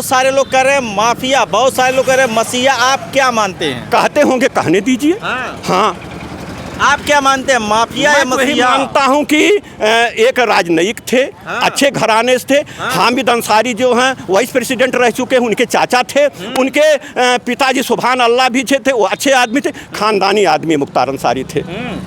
बहुत सारे लोग कह रहे हैं माफिया, बहुत सारे लोग कह रहे हैं मसीहा, आप क्या मानते हैं? कहते होंगे, कहने दीजिए। हाँ, आप क्या मानते हैं, माफिया या मैं तो यही मसीहा? मानता हूँ कि एक राजनयिक थे, अच्छे घराने से थे। हामिद अंसारी जो हैं वाइस प्रेसिडेंट रह चुके हैं, उनके चाचा थे, उनके पिताजी सुभान अल्लाह भी थे, वो अच्छे आदमी थे, खानदानी आदमी मुख्तार अंसारी थे।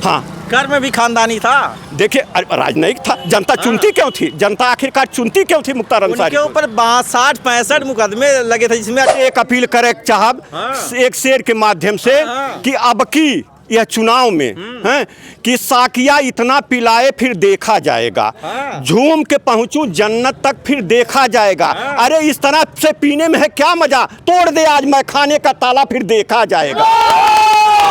हाँ, घर में भी खानदानी था। देखिए राजनयिक था, जनता चुनती क्यों थी, जनता आखिरकार चुनती क्यों थी मुख्तार अंसारी उनके ऊपर 60-65 मुकदमे लगे थे, जिसमें एक अपील करे साहब एक शेर के माध्यम से कि अब की यह चुनाव में हैं कि साकिया इतना पिलाए फिर देखा जाएगा, झूम के पहुंचूं जन्नत तक फिर देखा जाएगा। अरे इस तरह से पीने में है क्या मजा, तोड़ दे आज मैं खाने का ताला फिर देखा जाएगा,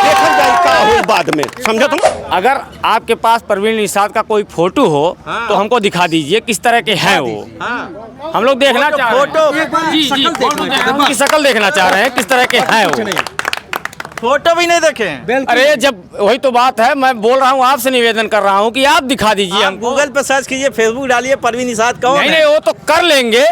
देखा जाएगा हो बाद में, समझे तुम? अगर आपके पास परवीन निषाद का कोई फोटो हो तो हमको दिखा दीजिए किस तरह के हैं वो। हम लोग देखना चाह रहे हैं, जी उनकी शक्ल देखना चाह रहे हैं, किस तरह के हैं वो। फोटो भी नहीं देखे? अरे जब वही तो बात है, मैं बोल रहा हूँ, आपसे निवेदन कर रहा हूँ कि आप दिखा दीजिए हमको। गूगल पे सर्च कीजिए, फेसबुक डालिए, परवीन निषाद कौन है? नहीं, वो तो कर लेंगे,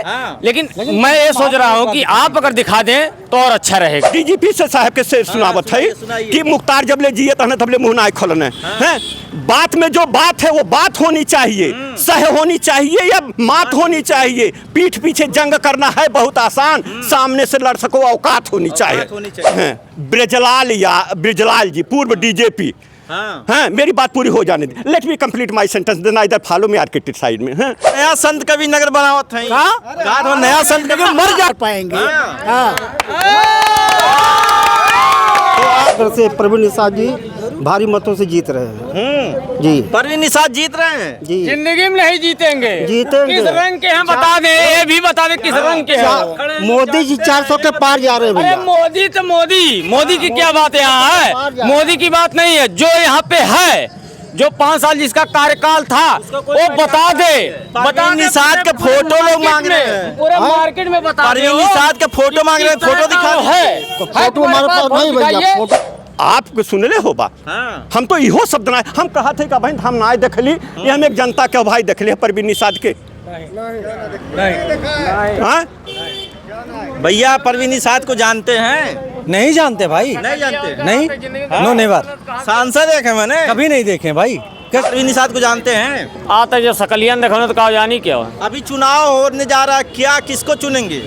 लेकिन मैं ये सोच रहा हूँ कि आप अगर दिखा दें तो और अच्छा रहेगा। डीजीपी से साहब के से सुनावत है कि मुख्तार जब ले जिए तब ले मुँह ना खोलने हैं। बात में जो बात है वो बात होनी चाहिए, सह होनी चाहिए या मात होनी चाहिए। पीठ पीछे जंग करना है बहुत आसान, सामने से लड़ सको औकात होनी चाहिए। ब्रिजलाल जी पूर्व डीजीपी हाँ, मेरी बात पूरी हो जाने दी। Let me complete my sentence, then either follow me architect side में। नया संत कवि नगर बनावत है, कहा नया संत कवि मर जा पाएंगे। से परवीन निषाद जी भारी मतों से जीत रहे हैं जी। परवीन निषाद जीत रहे हैं जी, जिंदगी में नहीं जीतेंगे। जीतेंगे। किस रंग के हैं बता दें, ये भी बता दें किस रंग के हैं। मोदी जी 400 के पार जा रहे हैं अरे भैया। मोदी तो मोदी की क्या बात यहाँ है, मोदी की बात नहीं है। जो यहाँ पे है, जो 5 साल जिसका कार्यकाल था वो बता दे। परवीन निषाद के फोटो लोग मांग रहे हैं, पूरे मार्केट में बता दे। परवीन निषाद के फोटो मांग रहे हैं, फोटो दिखा है तो फोटो हमारे पास नहीं भैया, फोटो आप सुनले हो बा। हम तो इहो शब्द ना हम कहा थे कि भाई हम ना देखली, ये हम एक जनता के भाई देखले परवीन निषाद के। भैया परवीन निषाद को जानते हैं? नहीं जानते भाई, नहीं जानते? नहीं, नो नेवर, सांसद देखे मैंने, कभी नहीं देखे भाई। परवीन निषाद को जानते हैं? आता जो सकलियन देखो तो कहा जानी क्या। अभी चुनाव होने जा रहा, क्या किसको चुनेंगे?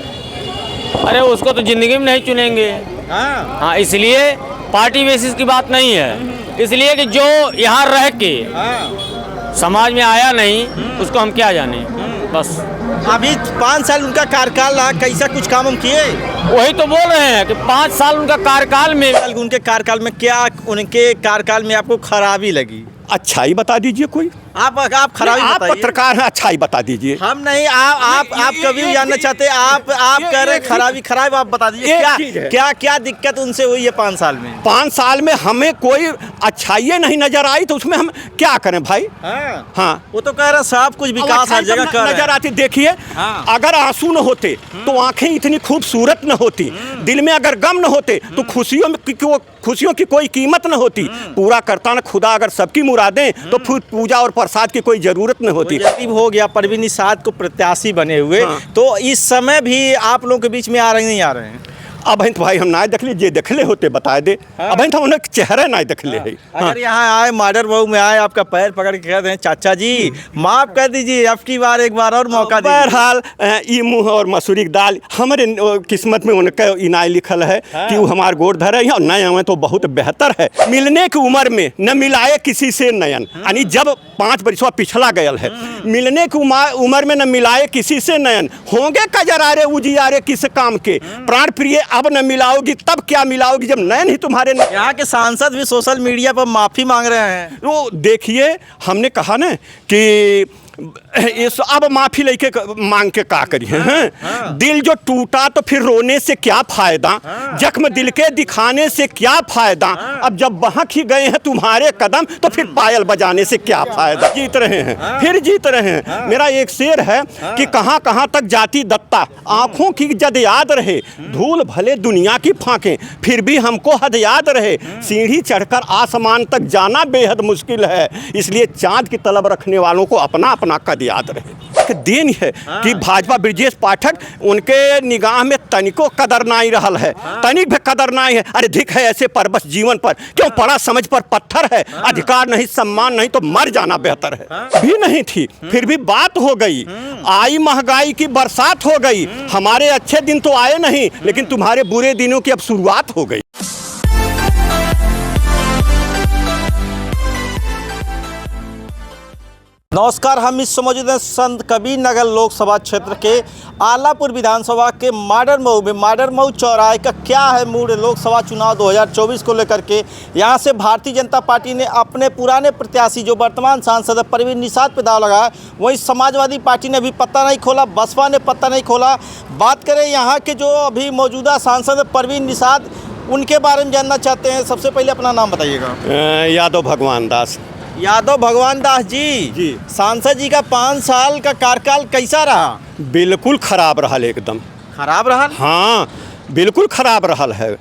अरे उसको तो जिंदगी में नहीं चुनेंगे। हाँ, इसलिए पार्टी बेसिस की बात नहीं है, इसलिए कि जो यहाँ रह के समाज में आया नहीं उसको हम क्या जाने। बस अभी 5 साल उनका कार्यकाल रहा, कैसा कुछ काम हम किए? वही तो बोल रहे हैं कि 5 साल उनका कार्यकाल में, उनके कार्यकाल में क्या, उनके कार्यकाल में आपको खराबी लगी? अच्छाई बता दीजिए कोई। आप खराबी आप बताइए। पत्रकार हैं, अच्छाई बता दीजिए। हम नहीं, आप कभी जानना चाहते, आप कह रहे खराबी आप बता दीजिए क्या दिक्कत उनसे हुई है 5 साल में? 5 साल में हमें कोई अच्छाई नहीं नजर आई तो उसमें हम क्या करें भाई? हाँ, वो तो कह रहे सब कुछ विकास हर जगह कर नजर आती। देखिए अगर आंसू न होते तो आंखें इतनी खूबसूरत न होती, दिल में अगर गम न होते तो खुशियों की कोई कीमत न होती। पूरा करता न खुदा अगर सबकी मुरादें तो फिर पूजा और प्रसाद की कोई जरूरत न होती। हो गया परवीन निषाद को प्रत्याशी बने हुए, तो इस समय भी आप लोगों के बीच में आ रहे नहीं आ रहे हैं? अब भाई हम ना देखले, जे देखले होते बता दे। अब हम उन्हें चेहरा ना देखले है। अगर यहाँ आए मॉडर्न बहू में आए, आपका पैर पकड़ के कहते हैं चाचा जी माफ कर दीजिए, अब की बार एक बार और मौका दीजिए। बहरहाल ये मुँह और मसूरी की दाल हमारे किस्मत में उनका इनाय लिखल है कि वो हमारे गोड़ धरे हैं और नए आवे तो बहुत बेहतर है। मिलने की उम्र में न मिलाए किसी से नयन, यानी जब 5 बरसवा पिछला गयल है, मिलने की उम्र में न मिलाए किसी से नयन, होंगे कजरारे उजियारे किस काम के, प्राण प्रिय अब न मिलाओगी तब क्या मिलाओगी जब नयन ही तुम्हारे। यहाँ के सांसद भी सोशल मीडिया पर माफी मांग रहे हैं। वो देखिए हमने कहा ना कि इस अब माफी लेके मांग के का करिए हैं? दिल जो टूटा तो फिर रोने से क्या फायदा, जख्म दिल के दिखाने से क्या फायदा, अब जब बहक ही गए हैं तुम्हारे कदम तो फिर पायल बजाने से क्या फायदा। जीत रहे हैं, फिर जीत रहे हैं। मेरा एक शेर है कि कहां कहां तक जाती दत्ता, आंखों की जद याद रहे, धूल भले दुनिया की फांके फिर भी हमको हद याद रहे, सीढ़ी चढ़कर आसमान तक जाना बेहद मुश्किल है, इसलिए चांद की तलब रखने वालों को अपना अपना कद याद रहे। के देन है कि भाजपा ब्रिजेश पाठक उनके निगाह में तनिको कदर नहीं रहल है, तनिक भी कदर नहीं है। अरे धिक है ऐसे पर बस जीवन पर, क्यों पड़ा समझ पर पत्थर है, अधिकार नहीं सम्मान नहीं तो मर जाना बेहतर है। भी नहीं थी फिर भी बात हो गई, आई महंगाई की बरसात हो गई, हमारे अच्छे दिन तो आए नहीं लेकिन तुम्हारे बुरे दिनों की अब शुरुआत हो गई। नमस्कार, हम इस समय मौजूद हैं संत कबीर नगर लोकसभा क्षेत्र के आलापुर विधानसभा के माडर मऊ में। माडर मऊ चौराहे का क्या है मूड लोकसभा चुनाव 2024 को लेकर के। यहाँ से भारतीय जनता पार्टी ने अपने पुराने प्रत्याशी जो वर्तमान सांसद परवीन निषाद पे दाव लगाया, वहीं समाजवादी पार्टी ने अभी पत्ता नहीं खोला, बसपा ने पत्ता नहीं खोला। बात करें यहाँ के जो अभी मौजूदा सांसद परवीन निषाद, उनके बारे में जानना चाहते हैं। सबसे पहले अपना नाम बताइएगा। यादव भगवान दास। यादव भगवान दास जी, सांसद जी का 5 साल का कार्यकाल कैसा रहा? बिल्कुल खराब रहा, एकदम खराब रहा। हाँ, बिल्कुल खराब रहा है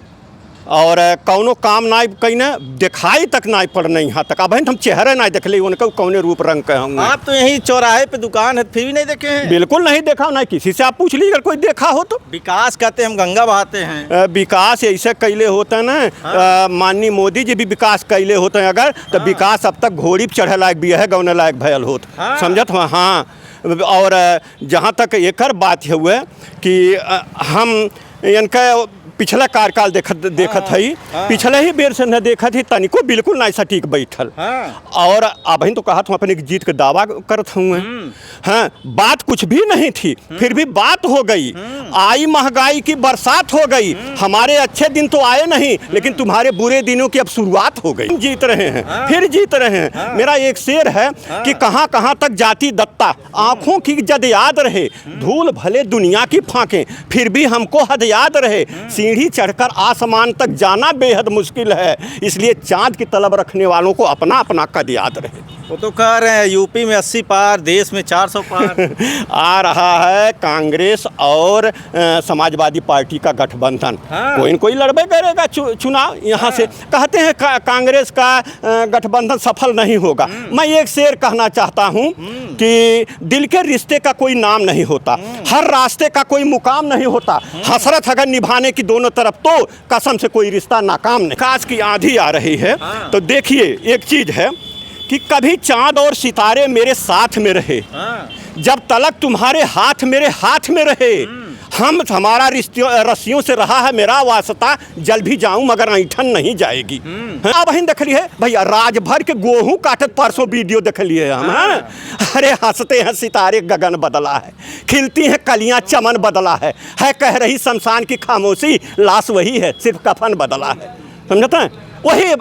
और कौनो काम नहीं कहीं दिखाई तक नहीं पड़ने यहाँ तक। अब हम चेहरे नहीं देख ली उनका कौने रूप रंग के होंगे। आप तो यही चौराहे पे दुकान है फिर भी नहीं देखे हैं? बिल्कुल नहीं देखा, नहीं किसी से आप पूछ लीजिए अगर कोई देखा हो तो। विकास कहते हैं, हम गंगा बहाते हैं। विकास ऐसे कैले होते हैं ना, माननीय मोदी जी भी विकास कैले होते हैं अगर तो विकास अब तक घोड़ी पे चढ़े लायक भी है, गौने लायक भयल होता। समझत हुआ। हाँ, और जहाँ तक एक बात है हुआ कि हम इनका पिछला कार्यकाल देखत है, पिछले ही बेर से न देखत ही तनिको बिल्कुल नहीं सटीक बैठल। और अब तो कहा तुम अपने जीत का दावा करत हुए। हाँ, बात कुछ भी नहीं थी फिर भी बात हो गई, आई महंगाई की बरसात हो गई, हमारे अच्छे दिन तो आए नहीं लेकिन तुम्हारे बुरे दिनों की अब शुरुआत हो गई। जीत रहे हैं, फिर जीत रहे हैं। मेरा एक शेर है कि कहाँ कहाँ तक जाती दत्ता, आंखों की जद याद रहे, धूल भले दुनिया की फांके, फिर भी हमको हद याद रहे, सीढ़ी चढ़कर आसमान तक जाना बेहद मुश्किल है, इसलिए चांद की तलब रखने वालों को अपना अपना कद याद रहे। वो तो कह रहे हैं यूपी में 80 पार, देश में 400 पार। आ रहा है कांग्रेस और समाजवादी पार्टी का गठबंधन। कोई न कोई लड़बे करेगा चुनाव यहाँ से। कहते हैं कांग्रेस का गठबंधन सफल नहीं होगा। मैं एक शेर कहना चाहता हूँ कि दिल के रिश्ते का कोई नाम नहीं होता, हर रास्ते का कोई मुकाम नहीं होता, हसरत अगर निभाने की दोनों तरफ तो कसम से कोई रिश्ता नाकाम नहीं। काश की आंधी आ रही है तो देखिए एक चीज है कि कभी चांद और सितारे मेरे साथ में रहे, जब तलक तुम्हारे हाथ मेरे हाथ में रहे, हमारा रस्सियों से रहा है मेरा वास्ता, जल भी जाऊं मगर ऐठन नहीं जाएगी। अब हम देख लिए भैया राज भर के गेहूं काटत, परसों वीडियो देख लिए हम। अरे हंसते हैं सितारे गगन बदला है, खिलती हैं कलियां चमन बदला है कह रही शमशान की खामोशी, लाश वही है सिर्फ कफन बदला है। समझते हैं वही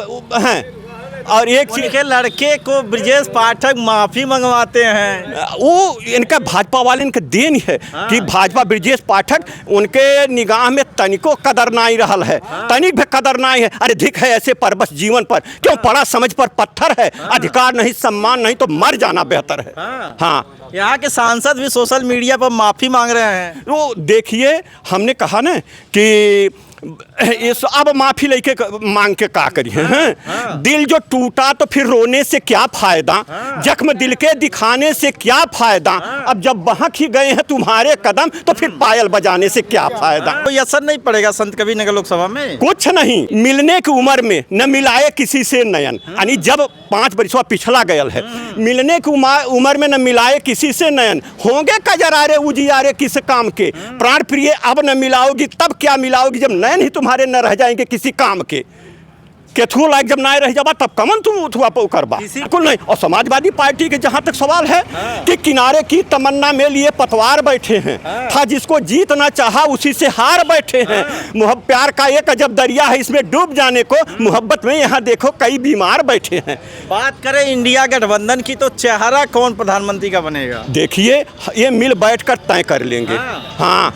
है। और एक चीज के लड़के को ब्रिजेश पाठक माफी मंगवाते हैं, वो इनका भाजपा वाले इनका देन है कि भाजपा ब्रिजेश पाठक उनके निगाह में तनिको कदर नहीं रहल है, तनिक भी कदर नहीं है। अरे धिक है ऐसे पर बस जीवन पर, क्यों पड़ा समझ पर पत्थर है, अधिकार नहीं सम्मान नहीं तो मर जाना बेहतर है। हाँ, यहाँ के सांसद भी सोशल मीडिया पर माफी मांग रहे हैं। वो देखिए हमने कहा ना कि इस अब माफी लेके मांग के का करिए। दिल जो टूटा तो फिर रोने से क्या फायदा, जख्म दिल के दिखाने से क्या फायदा, अब जब बहक ही गए हैं तुम्हारे कदम तो फिर पायल बजाने से क्या फायदा। कोई असर नहीं पड़ेगा संत कबीर नगर लोकसभा में? कुछ नहीं, मिलने की उम्र में न मिलाए किसी से नयन, यानी जब 5 बरसवा पिछला गयल है, मिलने की उम्र में न मिलाए किसी से नयन, होंगे कजरारे उजियारे किस काम के, प्राण प्रिय अब न मिलाओगी तब क्या मिलाओगी, जब नयन ही तुम्हारे न रह जाएंगे किसी काम के, केथुओ लायक जब ना रह जाबा तब कमन तुम उठवा करबा। बिल्कुल नहीं। और समाजवादी पार्टी के जहाँ तक सवाल है कि किनारे की तमन्ना में लिए पतवार बैठे हैं, था जिसको जीतना चाहा उसी से हार बैठे हैं, प्यार का एक अजब दरिया है इसमें डूब जाने को, मोहब्बत में यहाँ देखो कई बीमार बैठे हैं। बात करें इंडिया गठबंधन की तो चेहरा कौन प्रधानमंत्री का बनेगा? देखिए ये मिल बैठ कर तय कर लेंगे। हाँ,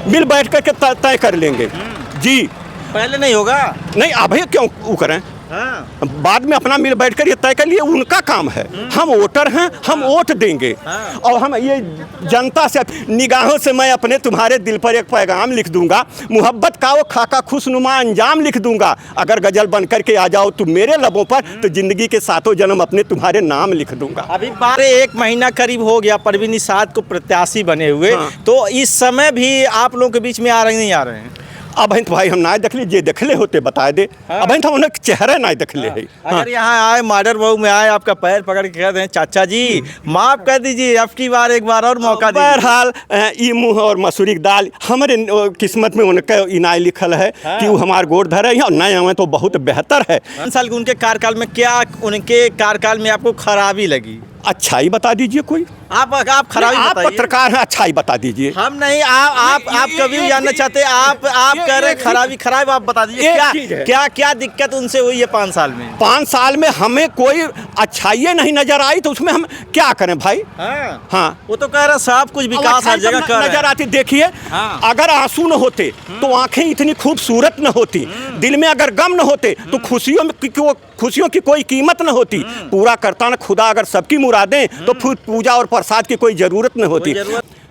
मिल बैठ कर के तय कर लेंगे जी। पहले नहीं होगा? नहीं अब क्यों वो करें, हाँ। बाद में अपना मिल बैठकर ये तय कर लिए, उनका काम है। हम वोटर हैं, हम वोट देंगे। हाँ। और हम ये जनता से निगाहों से मैं अपने तुम्हारे दिल पर एक पैगाम लिख दूंगा, मोहब्बत का वो खाका खुशनुमा अंजाम लिख दूंगा। अगर गजल बन करके आ जाओ तुम मेरे लबों पर, तो जिंदगी के सातों जन्म अपने तुम्हारे नाम लिख दूंगा। अभी 1 महीना करीब हो गया परवीन निषाद को प्रत्याशी बने हुए। हाँ। तो इस समय भी आप लोगों के बीच में आ रहे नहीं आ रहे हैं? अब तो भाई हम ना देख ली, जे देखले होते बता दे। हाँ। अब तो उन्हें चेहरा ना देखले है। अगर यहाँ आए मॉडर्न मऊ में आए, आपका पैर पकड़ के कहते हैं चाचा जी माफ कर दीजिए, अब की बार एक बार और मौका दीजिए। बहरहाल ई मुँह और मसूरी की दाल हमारे किस्मत में उनका इनाय लिखल है। हाँ। कि वो हमारे गोड़ धरे हैं और नए आवे तो बहुत बेहतर है। 5 साल के उनके कार्यकाल में क्या उनके कार्यकाल में आपको खराबी लगी? अच्छाई बता दीजिए कोई। आप खराबी आप बताइए। पत्रकार हैं, अच्छाई बता दीजिए। हम नहीं, आप कभी भी जानना चाहते, आप कह रहे हैं खराबी आप बता दीजिए। एक क्या चीज़ है। क्या दिक्कत उनसे हुई है 5 साल में? 5 साल में हमें कोई अच्छाई नहीं नजर आई, तो उसमें हम क्या करें भाई? हाँ। हाँ, वो तो कह रहे हैं सब कुछ विकास हर जगह कर रहे नजर हैं। आती। देखिए, हाँ। अगर आंसू न होते तो आंखें इतनी खूबसूरत न होती, दिल में अगर गम न होते तो खुशियों की कोई कीमत न होती। पूरा करता न खुदा अगर सबकी मुरादें, तो फिर पूजा और प्रसाद की कोई जरूरत न होती।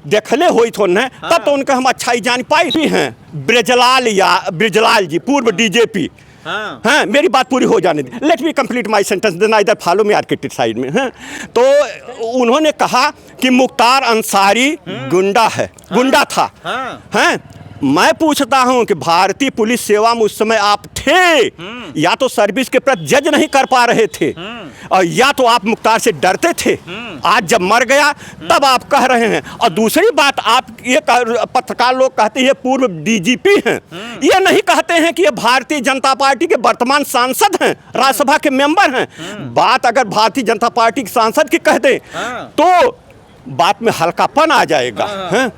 देखले हुई थो न, तब तो उनका हम अच्छाई जान पाई भी हैं। ब्रिजलाल जी, पूर्व डीजीपी। हाँ। हाँ, मेरी बात पूरी हो जाने दी। Let me complete my sentence, then इधर फॉलो मी आर्किटेक्ट साइड में। हाँ, तो उन्होंने कहा कि मुख्तार अंसारी गुंडा है, गुंडा था। हाँ। हैं? मैं पूछता हूं कि भारतीय पुलिस सेवा में उस समय आप थे, या तो सर्विस के प्रति जज नहीं कर पा रहे थे, और या तो आप मुख्तार से डरते थे। आज जब मर गया तब आप कह रहे हैं। और दूसरी बात, आप ये पत्रकार लोग कहते हैं पूर्व डीजीपी हैं, ये नहीं कहते हैं कि ये भारतीय जनता पार्टी के वर्तमान सांसद हैं, राज्यसभा के मेंबर हैं। बात अगर भारतीय जनता पार्टी के सांसद की कह दें तो बात में हल्कापन आ जाएगा। हैं?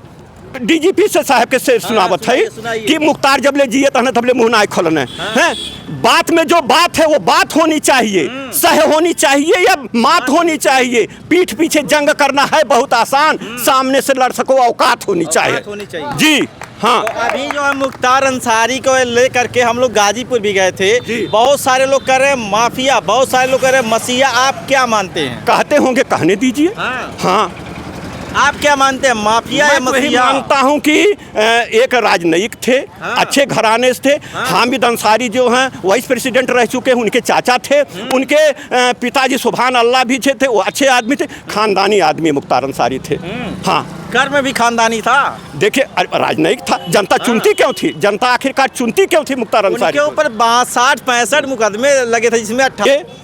डीजीपी से साहब के से सुनावत है कि मुख्तार जब ले जिए तब तब ले मुँह ना खोलने हैं। बात में जो बात है वो बात होनी चाहिए, सह होनी चाहिए या मात होनी चाहिए। पीठ पीछे जंग करना है बहुत आसान, सामने से लड़ सको औकात होनी चाहिए। जी हाँ। तो अभी जो है मुख्तार अंसारी को लेकर के हम लोग गाजीपुर भी गए थे। बहुत सारे लोग कह रहे हैं माफिया, बहुत सारे लोग कह रहे हैं मसीहा। आप क्या मानते हैं? कहते होंगे, कहने दीजिए। हाँ, आप क्या मानते हैं, माफिया या मैं तो यही मसीहा? मानता हूं कि एक राजनयिक थे। हाँ। अच्छे घराने से थे। हामिद अंसारी जो हैं वाइस प्रेसिडेंट रह चुके हैं, उनके चाचा थे। उनके पिताजी सुभान अल्लाह भी थे, वो अच्छे आदमी थे, खानदानी आदमी मुख्तार अंसारी थे। हाँ, घर में भी खानदानी था। देखिए, राजनयिक था, जनता चुनती क्यों थी? जनता आखिरकार चुनती क्यों थी मुख्तार अंसारी? उनके ऊपर 60-65 मुकदमे लगे थे, जिसमें 18।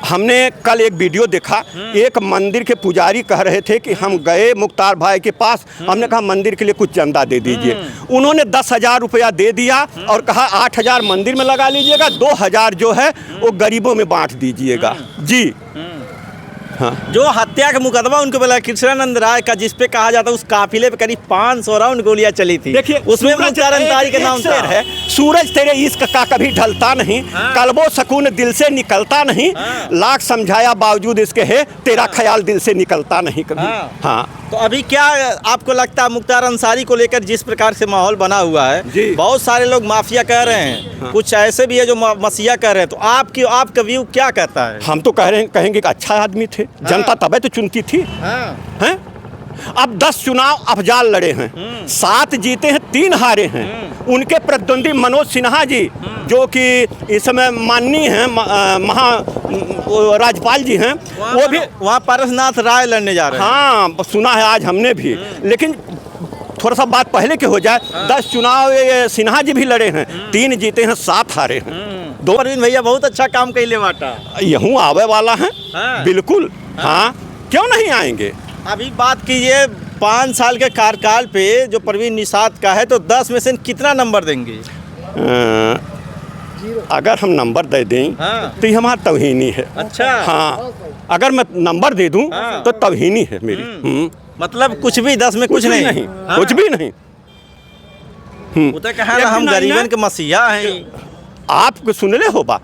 हमने कल एक वीडियो देखा, एक मंदिर के पुजारी कह रहे थे कि हम गए मुख्तार भाई के पास, हमने कहा मंदिर के लिए कुछ चंदा दे दीजिए। उन्होंने 10,000 रुपया दे दिया और कहा 8,000 मंदिर में लगा लीजिएगा, 2,000 जो है वो गरीबों में बांट दीजिएगा। जी हाँ। जो हत्या का मुकदमा उनके बोला कृष्णानंद राय का, जिसपे कहा जाता है उस काफिले पे करीब 500 राउंड गोलियां चली थी। देखिए, उसमें मुख्तार अंसारी के नाम शेर है, सूरज तेरे इश्क का कभी ढलता नहीं, कल्बो सकून दिल से निकलता नहीं, लाख समझाया बावजूद इसके है तेरा ख्याल दिल से निकलता नहीं कभी। हाँ। तो अभी क्या आपको लगता है मुख्तार अंसारी को लेकर जिस प्रकार से माहौल बना हुआ है, बहुत सारे लोग माफिया कह रहे हैं, कुछ ऐसे भी है जो मसीहा कह रहे हैं, तो आपका व्यू क्या कहता है? हम तो कहेंगे कि अच्छा आदमी थे, जनता तबे तो चुनती थी। हैं? अब 10 चुनाव अफजाल लड़े हैं, 7 जीते हैं, 3 हारे हैं। उनके प्रतिद्वंदी मनोज सिन्हा जी, जो कि इस समय माननीय हैं, राज्यपाल जी हैं, वो भी वहाँ पारसनाथ राय लड़ने जा रहे हैं। हाँ, सुना है आज हमने भी। लेकिन थोड़ा सा बात पहले के हो जाए। 10 चुनाव ये सिन्हा जी भी लड़े हैं, 3 जीते हैं, 7 हारे हैं। दो परवीन भैया बहुत अच्छा काम कैले बाटा, यहूँ आवे वाला है। बिल्कुल। हाँ, क्यों नहीं आएंगे? अभी बात कीजिए 5 साल के कार्यकाल पे जो परवीन निषाद का है, तो 10 में से कितना नंबर देंगे? अगर हम नंबर दे दें तो ये हमारा तौहीनी है। अच्छा। हाँ, अगर मैं नंबर दे दूं तो तौहीनी है मेरी। मतलब कुछ भी 10 में कुछ नहीं। कुछ भी नहीं। वो तो कहा ना, हम गरीबन के मसीहा हैं। आप सुनले हो बा?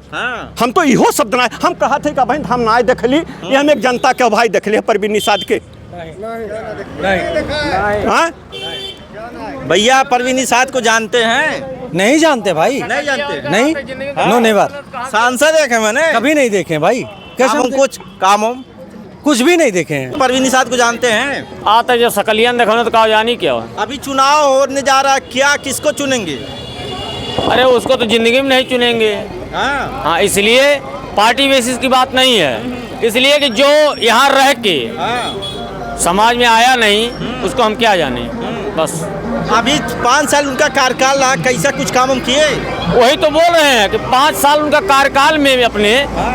हम तो इहो शब्द ना, हम कहा थे कि भाई हम ना देखली, ये हम एक जनता के भाई देखले परवीन निषाद के। भैया परवीन निषाद को जानते हैं? नहीं जानते भाई, नहीं जानते? नहीं, नो नेवर, सांसद देखे मैंने कभी नहीं देखे भाई। कैसे काम हम कुछ काम हो कुछ भी नहीं देखे हैं। परवीन निषाद को जानते हैं? आता जो सकलियन देखो तो कहा जानी क्या हो। अभी चुनाव होने जा रहा है, क्या किसको चुनेंगे? अरे उसको तो जिंदगी में नहीं चुनेंगे। हाँ हाँ, इसलिए पार्टी बेसिस की बात नहीं है, इसलिए कि जो यहाँ रह के हाँ। समाज में आया नहीं उसको हम क्या जाने। बस अभी 5 साल उनका कार्यकाल रहा, कैसा कुछ काम हम किए? वही तो बोल रहे हैं कि 5 साल उनका कार्यकाल में अपने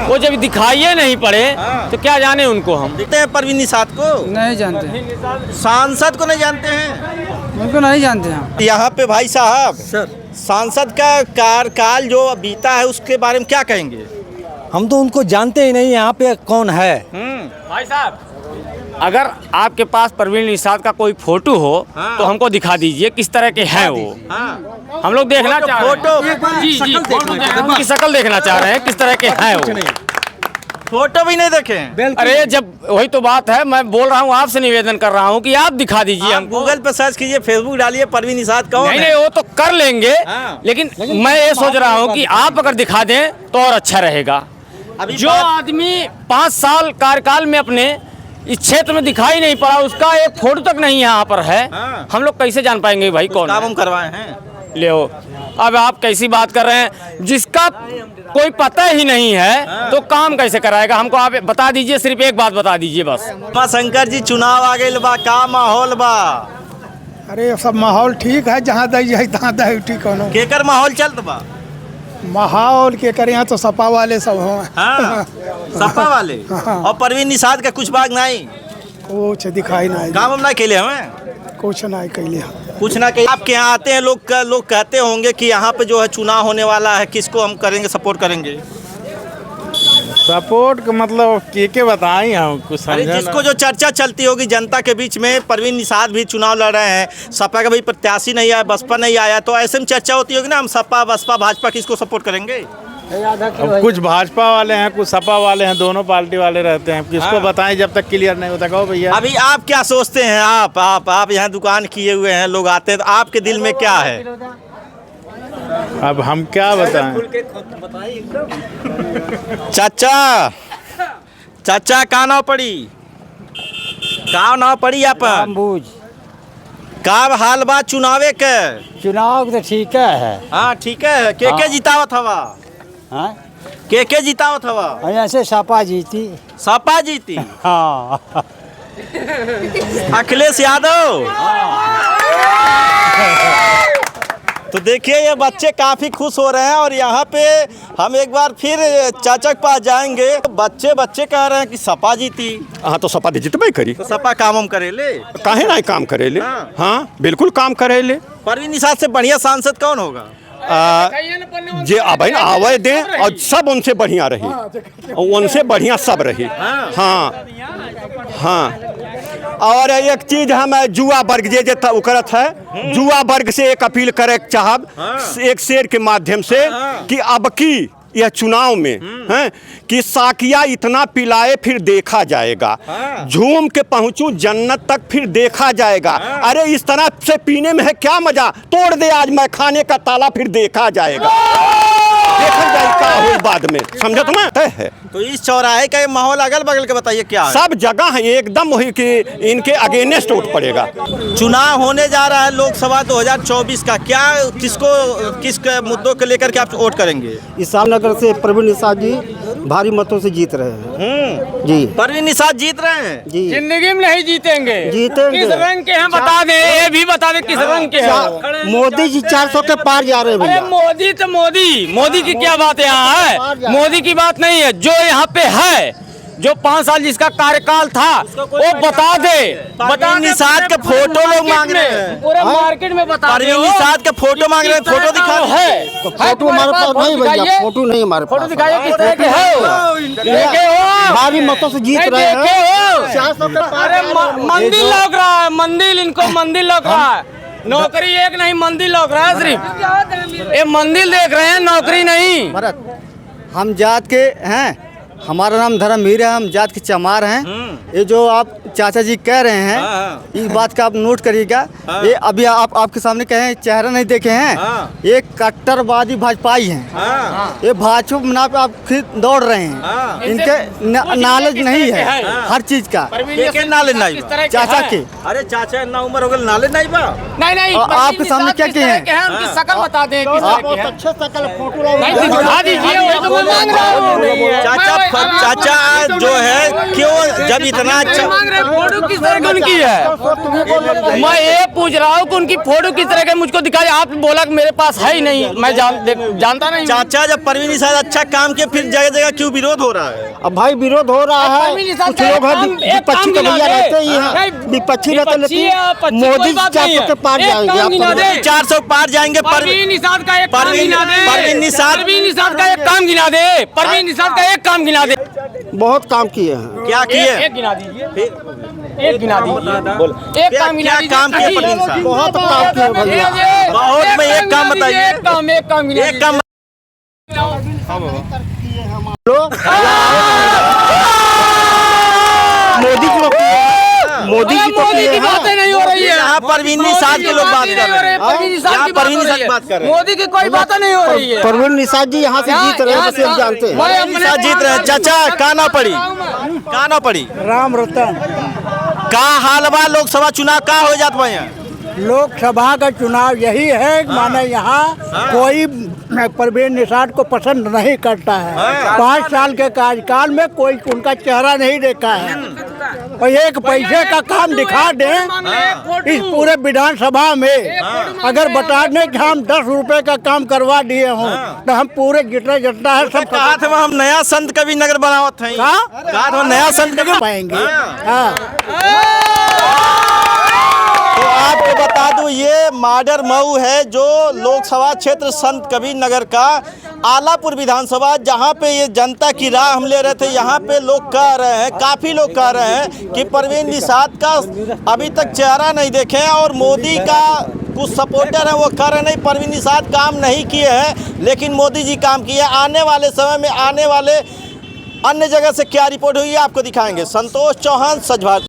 वो जब दिखाइए नहीं पड़े तो क्या जाने उनको हम। देखते हैं परवीन निषाद को, नहीं जानते, सांसद को नहीं जानते हैं? उनको नहीं जानते हम। यहाँ पे भाई साहब सर सांसद का कार्यकाल जो बीता है उसके बारे में क्या कहेंगे? हम तो उनको जानते ही नहीं, यहाँ पे कौन है। भाई साहब, अगर आपके पास परवीन निषाद का कोई फोटो हो तो हमको दिखा दीजिए किस तरह के हैं वो। हम लोग देखना चाह रहे हैं। जी जी, उनकी शक्ल देखना चाह रहे हैं किस तरह के हैं वो। फोटो भी नहीं देखे हैं? अरे जब वही तो बात है, मैं बोल रहा हूँ आपसे निवेदन कर रहा हूँ कि आप दिखा दीजिए आप हमको। गूगल पे सर्च कीजिए, फेसबुक डालिए परवीन निषाद कौन नहीं है? नहीं, वो तो कर लेंगे, हाँ। लेकिन मैं ये सोच रहा हूँ कि आप अगर दिखा दें तो और अच्छा रहेगा। अभी जो आदमी 5 साल कार्यकाल में अपने इस क्षेत्र में दिखाई नहीं पड़ा, उसका एक फोटो तक नहीं यहाँ पर है, हाँ। हम लोग कैसे जान पाएंगे भाई कौन काम है? हम करवाए हैं। ले हो, अब आप कैसी बात कर रहे हैं? जिसका कोई पता ही नहीं है तो काम कैसे कराएगा? हमको आप बता दीजिए, सिर्फ एक बात बता दीजिए बस। माँ शंकर जी, चुनाव आ गइल बा, का माहौल बा? अरे सब माहौल ठीक है, जहाँ दई जाए तहाँ दई ठीक हो। केकर माहौल चलत बा? माहौल के करे यहाँ तो सपा वाले सब हो। हाँ, सपा वाले। हाँ। और परवीन निषाद का कुछ भाग नहीं, कुछ दिखाई नहीं, काम हम नहीं खेले हमें, कुछ नहीं कैले। कुछ ना कहीं आपके यहाँ आते हैं लोग लोग कहते होंगे कि यहाँ पे जो है चुनाव होने वाला है, किसको हम करेंगे, सपोर्ट करेंगे? सपोर्ट का मतलब के बताएं हम कुछ अरे समझे जिसको जो चर्चा चलती होगी जनता के बीच में, परवीन निषाद भी चुनाव लड़ रहे हैं, सपा का भी प्रत्याशी नहीं आया, बसपा नहीं आया, तो ऐसे में चर्चा होती होगी ना, हम सपा बसपा भाजपा किसको सपोर्ट करेंगे? अब कुछ भाजपा वाले हैं, कुछ सपा वाले हैं, दोनों पार्टी वाले रहते हैं। किसको बताएं जब तक क्लियर नहीं होता। कहो भैया, अभी आप क्या सोचते हैं? आप यहाँ दुकान किए हुए हैं, लोग आते हैं, तो आपके दिल में क्या है? अब हम क्या बताएं? चाचा चाचा का नाव पड़ी, का नाव पड़ी आप? बूझ का हाल बा चुनावे के? चुनाव तो ठीक है। हाँ ठीक है, के जितावत हवा? हाँ, के जितावत हवा? ऐसे सपा जीती। सपा जीती? हाँ, अखिलेश यादव। तो देखिए ये बच्चे काफ़ी खुश हो रहे हैं, और यहाँ पे हम एक बार फिर चाचा के पास जाएंगे। बच्चे कह रहे हैं कि सपा जीती, हाँ तो सपा जितबे करी, तो सपा काम हम करेले? काहे ना काम करेले? हाँ। हाँ बिल्कुल काम करेले। परवीन निषाद से बढ़िया सांसद कौन होगा? जे अब आवे दें और सब उनसे बढ़िया रही, उनसे बढ़िया सब रही। हाँ हाँ। और एक चीज हम जुआ वर्ग जे करत है, जुआ वर्ग से एक अपील करे चाहब, एक शेर के माध्यम से, कि अब की यह चुनाव में हैं कि साकिया इतना पिलाए फिर देखा जाएगा, झूम के पहुंचूं जन्नत तक फिर देखा जाएगा। अरे इस तरह से पीने में है क्या मजा, तोड़ दे आज मैं खाने का ताला फिर देखा जाएगा। देखा जाए क्या हो बाद में, समझत में तय है। तो इस चौराहे का ये माहौल अगल बगल के बताइए क्या है? सब जगह है एकदम वही कि इनके अगेंस्ट वोट पड़ेगा। चुनाव होने जा रहा है लोकसभा 2024 का, क्या किस मुद्दों को लेकर के आप वोट करेंगे? ईसानगर से परवीन निषाद जी भारी मतों से जीत रहे हैं। जी परवीन निषाद जीत रहे हैं जी, जिंदगी में नहीं जीतेंगे। जीतेंगे। किस रंग के हैं बता दें, ये भी बता दें किस रंग के हैं। मोदी जी 400 के पार जा रहे हैं अरे भैया। मोदी तो मोदी की क्या बात यहाँ है? मोदी की बात नहीं है, जो यहाँ पे है, जो 5 साल जिसका कार्यकाल था वो बता दे। परवीन निषाद के फोटो लोग मांग रहे हैं, पूरे मार्केट में बता दे। परवीन निषाद के फोटो मांग रहे हैं, फोटो दिखा है तो फोटो हमारे पास नहीं भैया, फोटो नहीं हमारे फोटो पास। दिखाइए किस तरह के हो, देखे हो भारी मतों से जीत नहीं, रहे हैं। देखे हो। 400 के पार। अरे मंदिर लौक रहा है, मंदिर, इनको मंदिर लौक रहा है। नौकरी एक नहीं, मंदिर लौक रहा है सिर्फ। ये मंदिर देख रहे हैं, नौकरी नहीं। हम जात के हैं, हमारा नाम धर्मवीर है, हम जात के चमार हैं। ये जो आप चाचा जी कह रहे हैं, इस बात का आप नोट करिएगा। ये अभी आपके सामने कहे चेहरा नहीं देखे हैं, ये कट्टरवादी भाजपाई हैं। ये भाजपा बना पे आप खुद दौड़ रहे हैं। इनके नॉलेज नहीं है हर चीज का। नॉलेज नहीं बा? चाचा के अरे चाचा इतना उम्र हो गई, नॉलेज नहीं बा? नहीं और आपके सामने क्या किए हैं? उनकी शकल बता दें किस तरह की है। अच्छे शकल फोटो नहीं दिखा दीजिए, वही तो मैं मांग रहा हूँ। चाचा जो है क्यों जब इतना अच्छा मांग रहे फोटो किस तरह की उनकी है? मैं ये पूछ रहा हूँ कि उनकी फोटो किस तरह की मुझको दिखाई। आप बोला कि मेरे पास है ही नहीं, मैं जानता नहीं। चाचा जब परवीन निषाद अच्छा काम किया फिर जगह जगह क्यों विरोध हो रहा है? अब भाई विरोध हो रहा है। कुछ लोग हैं विपक्षी के भैया रहते ही हैं, विपक्षी रहते, लेकिन मोदी 400 के पार जाएंगे। 400 पार जाएंगे। परवीन निषाद का एक काम गिना दे। परवीन निषाद का एक काम गिना दे। परवीन निषाद का एक काम गिना दे। बहुत काम किए हैं। क्या किए? एक गिना दीजिए, एक गिना दीजिए। एक काम गिना दीजिए। काम किए परवीन निषाद? बहुत काम किए भैया। बहुत में एक काम बताइए। एक काम गिना एक काम मोदी जी तो मोदी की बातें नहीं हो रही है। यहाँ परवीन निषाद के लोग बात कर रहे हैं। परवीन निषाद यहाँ की बात परवीन हो निषाद रही है। बात कर रहे हैं। मोदी की कोई बातें नहीं हो रही है। परवीन निषाद जी यहाँ से जीत रहे हैं, बस हम जानते हैं। परवीन निषाद जीत रहे हैं। चाचा काना पड़ी राम रतन। का हाल बा लोकसभा चुनाव का हो जात बा यहाँ? लोकसभा का चुनाव यही है, माने यहाँ कोई परवीन निषाद को पसंद नहीं करता है। 5 साल के कार्यकाल में कोई उनका चेहरा नहीं देखा है। और एक पैसे का काम दिखा दें इस पूरे विधानसभा में, अगर बता दें कि हम 10 रुपए का काम करवा दिए हों तो हम पूरे जितना है सब कहा था हम नया संत कबीर नगर बनावत हैं। कहा था नया संत कबीर पाएंगे। हाँ। तो आपको बता दूं ये माडर मऊ है जो लोकसभा क्षेत्र संत कबीर नगर का आलापुर विधानसभा, जहां पे ये जनता की राय हम ले रहे थे। यहाँ पे लोग कह रहे हैं, काफ़ी लोग कह रहे हैं कि परवीन निषाद का अभी तक चेहरा नहीं देखे हैं और मोदी का कुछ सपोर्टर हैं वो कह रहे नहीं परवीन निषाद काम नहीं किए हैं, लेकिन मोदी जी काम किए। आने वाले समय में आने वाले अन्य जगह से क्या रिपोर्ट हुई है आपको दिखाएंगे। संतोष चौहान, सच भारत।